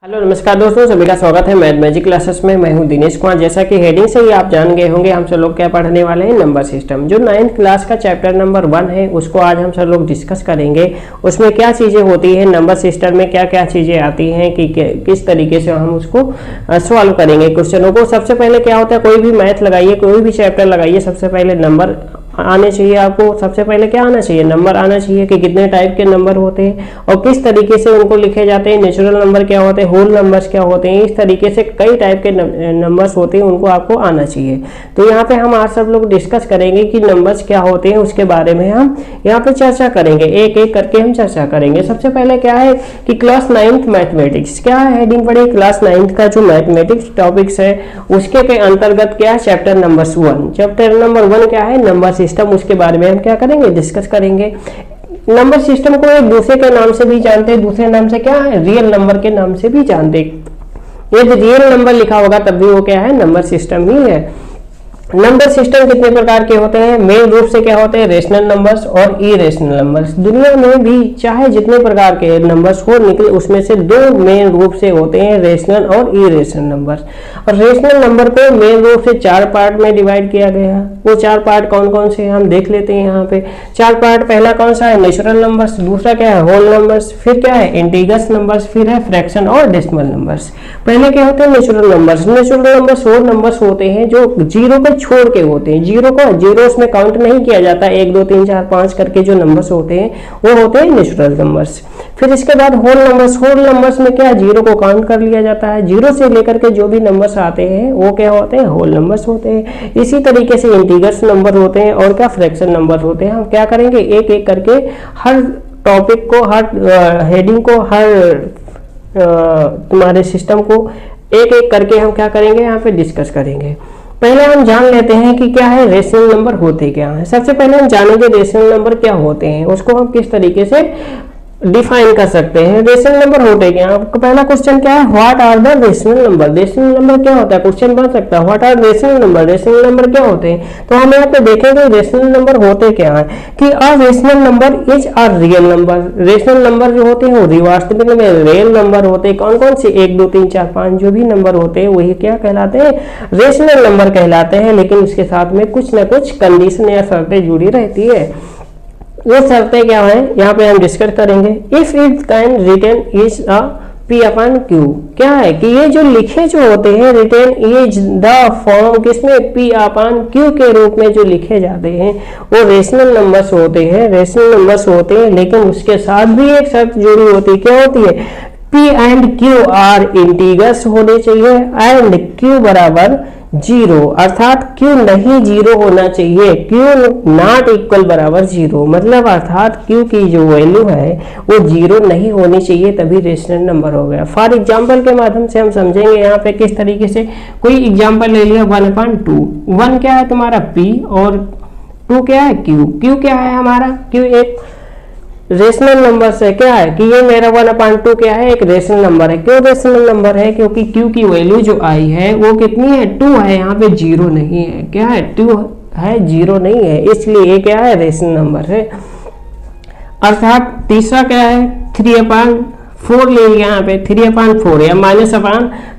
Hello नमस्कार दोस्तों, सभी का स्वागत है मैथ मैजिक क्लासेस में। मैं हूं दिनेश कुमार। जैसा कि हेडिंग से ही आप जान गए होंगे, हम सब लोग क्या पढ़ने वाले हैं, नंबर सिस्टम। जो 9th क्लास का चैप्टर नंबर 1 है उसको आज हम सब लोग डिस्कस करेंगे। उसमें क्या चीज़ें होती है, नंबर सिस्टम में क्या क्या चीज़ें आती हैं कि किस तरीके से हम उसको सॉल्व करेंगे क्वेश्चनों को। सबसे पहले क्या होता है, कोई भी मैथ लगाइए, कोई भी चैप्टर लगाइए, सबसे पहले नंबर आने चाहिए। आपको सबसे पहले क्या आना चाहिए, नंबर आना चाहिए कि कितने टाइप के नंबर होते हैं और किस तरीके से उनको लिखे जाते हैं, नेचुरल नंबर क्या होते हैं, होल नंबर्स क्या होते हैं। इस तरीके से कई टाइप के नंबर्स होते हैं, उनको आपको आना चाहिए। तो यहाँ पे हम आज सब लोग डिस्कस करेंगे कि नंबर्स क्या होते हैं, उसके बारे में हम यहाँ पे चर्चा करेंगे, एक एक करके हम चर्चा करेंगे। सबसे पहले क्या है कि क्लास 9th मैथमेटिक्स, क्या है हेडिंग पढ़े, क्लास 9th का जो मैथमेटिक्स टॉपिक्स है उसके के अंतर्गत क्या है, चैप्टर नंबर 1। चैप्टर नंबर 1 क्या है, नंबर सिस्टम। उसके बारे में हम क्या करेंगे, डिस्कस करेंगे। नंबर सिस्टम को एक दूसरे के नाम से भी जानते हैं, दूसरे नाम से क्या है, रियल नंबर के नाम से भी जानते हैं। यदि रियल नंबर लिखा होगा तब भी वो क्या है, नंबर सिस्टम ही है। नंबर सिस्टम कितने प्रकार के होते हैं, मेन रूप से क्या होते हैं, रेशनल नंबर्स और इरेशनल नंबर्स। दुनिया में भी चाहे जितने प्रकार के नंबर्स हो निकले, उसमें से दो मेन रूप से होते हैं, रेशनल और इरेशनल नंबर्स। और रेशनल नंबर को मेन रूप से 4 पार्ट में डिवाइड किया गया है। वो 4 पार्ट कौन कौन से हम देख लेते हैं यहाँ पे। 4 पार्ट, पहला कौन सा है, नेचुरल नंबर्स, दूसरा क्या है, होल नंबर्स, फिर क्या है, इंटीजर्स नंबर्स, फिर है फ्रैक्शन और डेसिमल नंबर्स। पहले क्या होते हैं, नेचुरल नंबर्स। नेचुरल नंबर्स वो नंबर्स होते हैं जो जीरो पे छोड़ के होते हैं। जीरो उसमें काउंट नहीं किया जाता, 1 2 3 4 5 करके जो नंबर्स होते हैं वो होते हैं नेचुरल नंबर्स। फिर इसके बाद होल नंबर्स। होल नंबर्स में क्या, जीरो को काउंट कर लिया जाता है। जीरो से लेकर के जो भी नंबर्स आते हैं वो क्या होते हैं, होल नंबर्स होते हैं। इसी तरीके से इंटीजर्स नंबर होते हैं और क्या, फ्रैक्शन नंबर होते हैं। हम क्या करेंगे, एक एक करके हर टॉपिक को, हर हेडिंग को, हर तुम्हारे सिस्टम को एक एक करके हम क्या करेंगे, यहाँ पे डिस्कस करेंगे। पहले हम जान लेते हैं कि क्या है, रेशनल नंबर होते क्या हैं। सबसे पहले हम जानेंगे रेशनल नंबर क्या होते हैं, उसको हम किस तरीके से डिफाइन कर सकते हैं। रेशनल नंबर होते क्या, आपका पहला क्वेश्चन क्या है, what are the rational number. Rational number क्या होता है, क्वेश्चन बन सकता है, what are rational number. Rational number क्या होते हैं, तो हम यहाँ पे देखेंगे रेशनल नंबर होते क्या है कि a rational number is a real number. Rational number जो होते हैं वो वास्तविक में रियल नंबर होते हैं। कौन कौन से, 1 2 3 4 5 जो भी नंबर होते हैं वही क्या कहलाते हैं, रेशनल नंबर कहलाते हैं। लेकिन उसके साथ में कुछ ना कुछ कंडीशन या शर्तें जुड़ी रहती है। वो शर्तें क्या है, यहाँ पे हम डिस्कस करेंगे। If it can return is a P upon Q, क्या है कि ये जो लिखे जो होते हैं, रिटर्न इज द फॉर्म किसमें, P अपन Q के रूप में जो लिखे जाते हैं वो रेशनल नंबर्स होते हैं, रेशनल नंबर्स होते हैं। लेकिन उसके साथ भी एक शर्त जुड़ी होती है, क्या होती है, P and Q are integers होने चाहिए एंड Q बराबर 0, अर्थात Q नहीं 0 होना चाहिए। Q नॉट इक्वल बराबर 0, मतलब अर्थात Q की जो वैल्यू है वो 0 नहीं होनी चाहिए, तभी रेशनल नंबर हो गया। फॉर एग्जांपल के माध्यम से हम समझेंगे यहाँ पे किस तरीके से। कोई एग्जांपल ले लिया, 1/2। 1 क्या है तुम्हारा P और 2 क्या है Q। Q क्या है हमारा, Q एक रेशनल नंबर से क्या है कि ये मेरा 1/2 क्या है, एक रेशनल नंबर है। क्यों रेशनल नंबर है, क्योंकि Q की वैल्यू जो आई है वो कितनी है, 2 है। यहाँ पे 0 नहीं है, क्या है, 2 है, 0 नहीं है, इसलिए ये क्या है, रेशनल नंबर है। अर्थात तीसरा क्या है, 3/4 ले लिया, यहाँ पे 3/4 या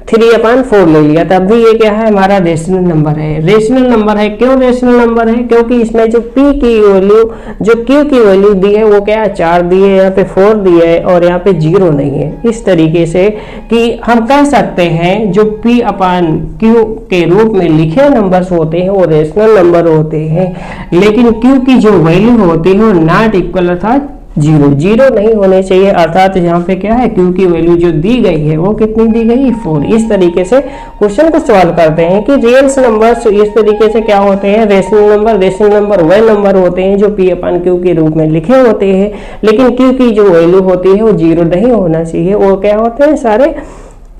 -3/4 ले लिया, तब भी ये क्या है, हमारा रेशनल नंबर है। रेशनल नंबर है, क्यों रेशनल नंबर है, क्योंकि इसमें जो P की वैल्यू, जो Q की वैल्यू दी है वो क्या है, 4 दी है, यहाँ पे 4 दी है और यहाँ पे 0 नहीं है। इस तरीके से कि हम कह सकते हैं जो P/Q के रूप में लिखे नंबर्स होते हैं वो रेशनल नंबर होते हैं। लेकिन Q की जो वैल्यू होती है वो नॉट इक्वल, अर्थात 0 नहीं होने चाहिए। अर्थात यहाँ पे क्या है, Q की वैल्यू जो दी गई है वो कितनी दी गई, 4। इस तरीके से क्वेश्चन को सॉल्व करते हैं कि रियल नंबर्स इस तरीके से क्या होते हैं, रेशनल नंबर। रेशनल नंबर वह नंबर होते हैं जो P/Q के रूप में लिखे होते हैं, लेकिन Q की जो वैल्यू होती है वो 0 नहीं होना चाहिए। वो क्या होते हैं, सारे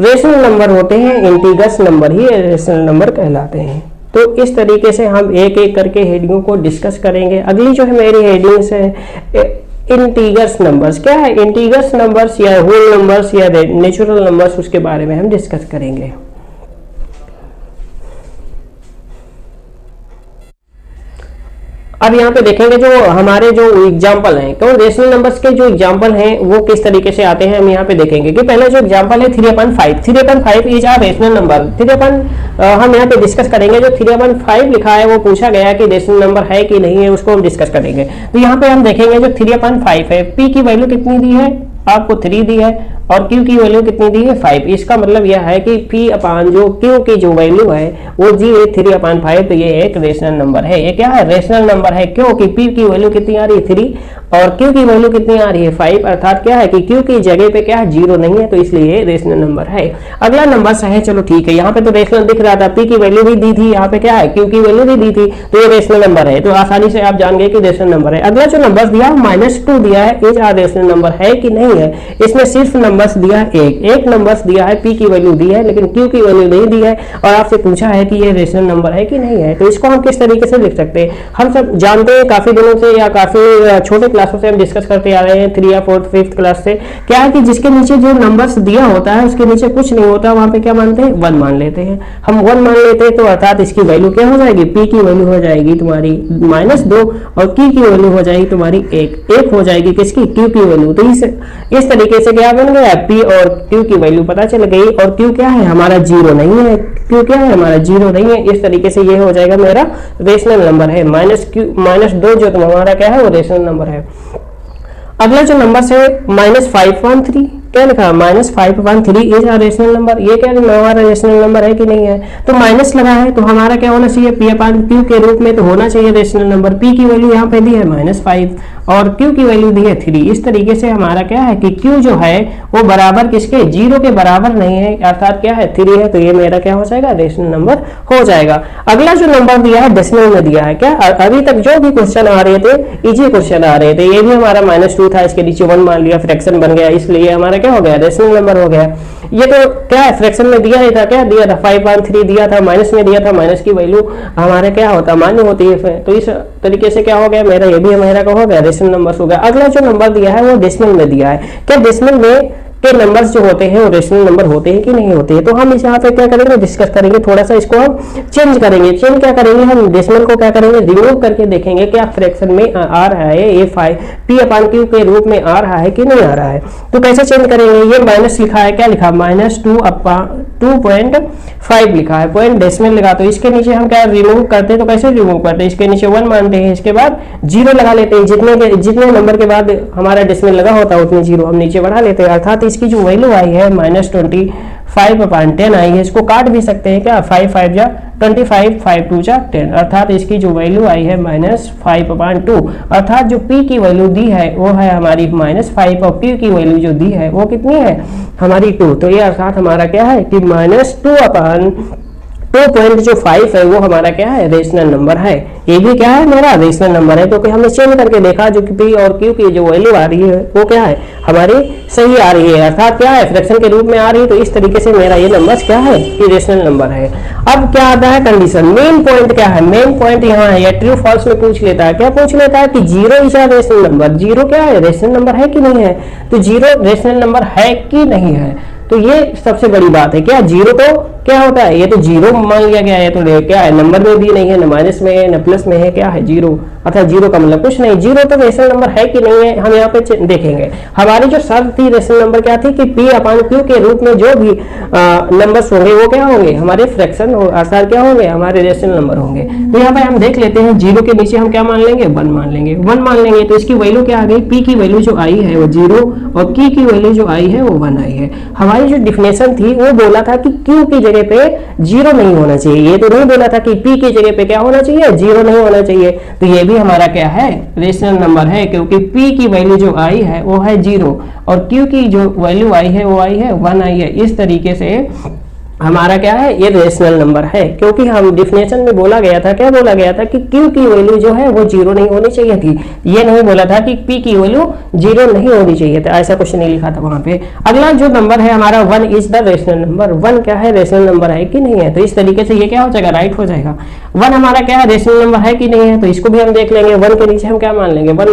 रेशनल नंबर होते हैं, इंटीजर्स नंबर ही रेशनल नंबर कहलाते हैं। तो इस तरीके से हम एक एक करके हेडिंगों को डिस्कस करेंगे। अगली जो है मेरी हेडिंग्स है इंटीजर्स नंबर्स। क्या है, इंटीजर्स नंबर्स या होल नंबर्स या नेचुरल नंबर्स, उसके बारे में हम डिस्कस करेंगे। अब यहाँ पे देखेंगे जो हमारे जो एग्जाम्पल हैं, तो रेशनल नंबर्स के जो एग्जाम्पल हैं वो किस तरीके से आते हैं हम यहाँ पे देखेंगे कि पहले जो एग्जाम्पल है 3/5, 3/5 इज आ रेशनल नंबर। हम यहाँ पे डिस्कस करेंगे। जो 3/5 लिखा है वो पूछा गया है कि रेशनल नंबर है कि नहीं है, उसको हम डिस्कस करेंगे। तो यहाँ पे हम देखेंगे जो 3/5 है, पी की वैल्यू कितनी दी है आपको 3 दी है और Q की वैल्यू कितनी दी है 5। इसका मतलब यह है कि P अपान जो Q की जो वैल्यू है वो जी 3/5, तो ये एक रेशनल नंबर है। ये क्या है? रेशनल नंबर है, क्योंकि P की वैल्यू कितनी आ रही है 3 और Q की वैल्यू कितनी आ रही है 5, अर्थात क्या है कि Q की जगह पे क्या है 0 नहीं है, तो इसलिए रेशनल नंबर है। अगला नंबर है, चलो ठीक है, यहाँ पे तो रेशनल दिख रहा था, P की वैल्यू भी दी थी, यहाँ पे क्या है Q की वैल्यू भी दी थी, तो ये रेशनल नंबर है, तो आसानी से आप जान गए कि रेशनल नंबर है। अगला जो नंबर दिया -2 दिया है, इज आ रेशनल नंबर है कि नहीं है? इसमें सिर्फ नंबर्स दिया है एक नंबर्स दिया है, P की वैल्यू दी है लेकिन Q की वैल्यू नहीं दी है और आपसे पूछा है कि ये रेशनल नंबर है कि नहीं है। तो इसको हम किस तरीके से लिख सकते हैं? हम सब जानते हैं काफी दिनों से या काफी छोटे क्लासों से हम डिस्कस करते आ रहे हैं, 3 या 4th 5th क्लास से। क्या है कि जिसके नीचे जो नंबर्स दिया होता है उसके नीचे कुछ नहीं होता, वहां पे क्या मानते हैं 1 मान लेते हैं। हम 1 मान लेते हैं, तो अर्थात इसकी वैल्यू क्या हो जाएगी? P की वैल्यू हो जाएगी तुम्हारी -2 और Q की वैल्यू हो जाएगी तुम्हारी 1 हो जाएगी किसकी? Q की वैल्यू। तो इस तरीके से क्या बन गया? P और Q की वैल्यू पता चल गई और Q क्या है हमारा 0 नहीं है, Q क्या है हमारा 0 नहीं है। इस तरीके से ये हो जाएगा मेरा रेशनल नंबर है। -2 जो हमारा क्या है वो रेशनल नंबर है। अगला जो नंबर है -513, क्या लिखा? -513 इज अ रेशनल नंबर। ये क्या हमारा रेशनल नंबर है कि नहीं है? तो माइनस लगा है तो हमारा क्या होना चाहिए? P/Q के रूप में तो होना चाहिए रेशनल नंबर। P की वैल्यू यहाँ पे दी है -5 और Q की वैल्यू दी है 3। इस तरीके से हमारा क्या है कि Q जो है वो बराबर किसके? 0 के बराबर नहीं है, अर्थात क्या है 3 है, तो ये मेरा क्या हो जाएगा? रेशनल नंबर हो जाएगा। अगला जो नंबर दिया है डेसिमल में दिया है। क्या अभी तक जो भी क्वेश्चन आ रहे थे इजी क्वेश्चन आ रहे थे, ये भी हमारा -2 था, इसके नीचे 1 मान लिया, फ्रैक्शन बन गया, इसलिए हमारा क्या हो गया? रेशनल नंबर हो गया। ये तो क्या है फ्रैक्शन में दिया ही था, क्या दिया था 5/3 दिया था, माइनस में दिया था, माइनस की वैल्यू हमारे क्या होता मान्य होती है। तो इस तरीके से क्या हो गया मेरा, ये भी हमारा का हो गया रेशनल नंबर हो गया। अगला जो नंबर दिया है वो डेसिमल में दिया है। क्या डेसिमल में के नंबर्स जो होते हैं वो रेशनल नंबर होते हैं कि नहीं होते हैं? तो हम इस यहाँ पे क्या करेंगे? डिस्कस करेंगे, थोड़ा सा इसको हम चेंज करेंगे। चेंज क्या करेंगे? हम डेसिमल को क्या करेंगे? रिमूव करके देखेंगे क्या फ्रैक्शन में आ रहा है ये P/Q के रूप में आ रहा है कि नहीं आ रहा है। तो कैसे चेंज करेंगे? ये माइनस लिखा है, क्या लिखा? -2/2.5 लिखा है, पॉइंट डेसिमल लगा, तो इसके नीचे हम क्या रिमूव करते हैं? तो कैसे रिमूव करते हैं? इसके नीचे 1 मानते हैं, इसके बाद 0 लगा लेते हैं, जितने नंबर के बाद हमारा डेसिमल लगा होता है उतने 0 हम नीचे बढ़ा लेते हैं, अर्थात इसकी जो वैल्यू आई है -25/10 आई है। इसको काट भी सकते हैं क्या? 5 5 जा 25, 5 2 जा 10, अर्थात इसकी जो वैल्यू आई है -5/2, अर्थात जो P की वैल्यू दी है वो है हमारी -5 और Q की वैल्यू जो दी है वो कितनी है हमारी 2। तो ये अर्थात हमारा क्या है कि -2/2.5 है वो हमारा क्या है? रेशनल नंबर है। ये भी क्या है मेरा रेशनल नंबर है, क्योंकि हमने चेंज करके देखा जो कि P और Q की जो वैल्यू आ रही है वो क्या है हमारी सही आ रही है, अर्थात क्या है फ्रैक्शन के रूप में आ रही है। तो इस तरीके से मेरा ये नंबर क्या है कि रेशनल नंबर है। अब क्या आता है कंडीशन, मेन पॉइंट क्या है? मेन पॉइंट यहाँ है, या ट्रू फॉल्स में पूछ लेता है। क्या पूछ लेता है कि 0 इज अ रेशनल नंबर। 0 क्या है? रेशनल नंबर है कि नहीं है? तो 0 रेशनल नंबर है कि नहीं है? तो ये सबसे बड़ी बात है। क्या 0 तो क्या होता है? ये तो 0 मान लिया गया है, तो क्या है नंबर में भी नहीं है, न माइनस में है न प्लस में है, क्या है 0, अर्थात 0 का मतलब कुछ नहीं। 0 तो रेशनल नंबर है कि नहीं है हम यहाँ पे देखेंगे। हमारी जो शर्त थी रेशनल नंबर क्या थी कि P/Q के रूप में जो भी नंबर्स होंगे वो क्या होंगे हमारे फ्रैक्शन, अर्थात क्या होंगे हमारे रेशनल नंबर होंगे। तो यहाँ पे हम देख लेते हैं 0 के नीचे हम क्या मान लेंगे? 1 मान लेंगे। 1 मान लेंगे तो इसकी वैल्यू क्या आ गई? P की वैल्यू जो आई है वो 0 और Q की वैल्यू जो आई है वो 1 आई है। हमारी जो डिफिनेशन थी वो बोला था कि Q की जगह पे 0 नहीं होना चाहिए, ये तो नहीं बोला था कि P की जगह पे क्या होना चाहिए? 0 नहीं होना चाहिए। तो ये भी हमारा क्या है? रेशनल नंबर है, क्योंकि P की वैल्यू जो आई है वो है 0 और Q की जो वैल्यू आई है वो आई है 1 आई है। इस तरीके से हमारा क्या है ये रेशनल नंबर है, क्योंकि हम डिफिनेशन में बोला गया था, क्या बोला गया था कि Q की वैल्यू जो है वो 0 नहीं होनी चाहिए थी। ये नहीं बोला था कि P की वैल्यू 0 नहीं होनी चाहिए था, ऐसा कुछ नहीं लिखा था वहां पे। अगला जो नंबर है हमारा 1 इज द रेशनल नंबर। 1 क्या है? रेशनल नंबर है कि नहीं है? तो इस तरीके से ये क्या हो जाएगा? राइट हो जाएगा। 1 हमारा क्या है? रेशनल नंबर है कि नहीं है? तो इसको भी हम देख लेंगे। 1 के नीचे हम क्या मान लेंगे? 1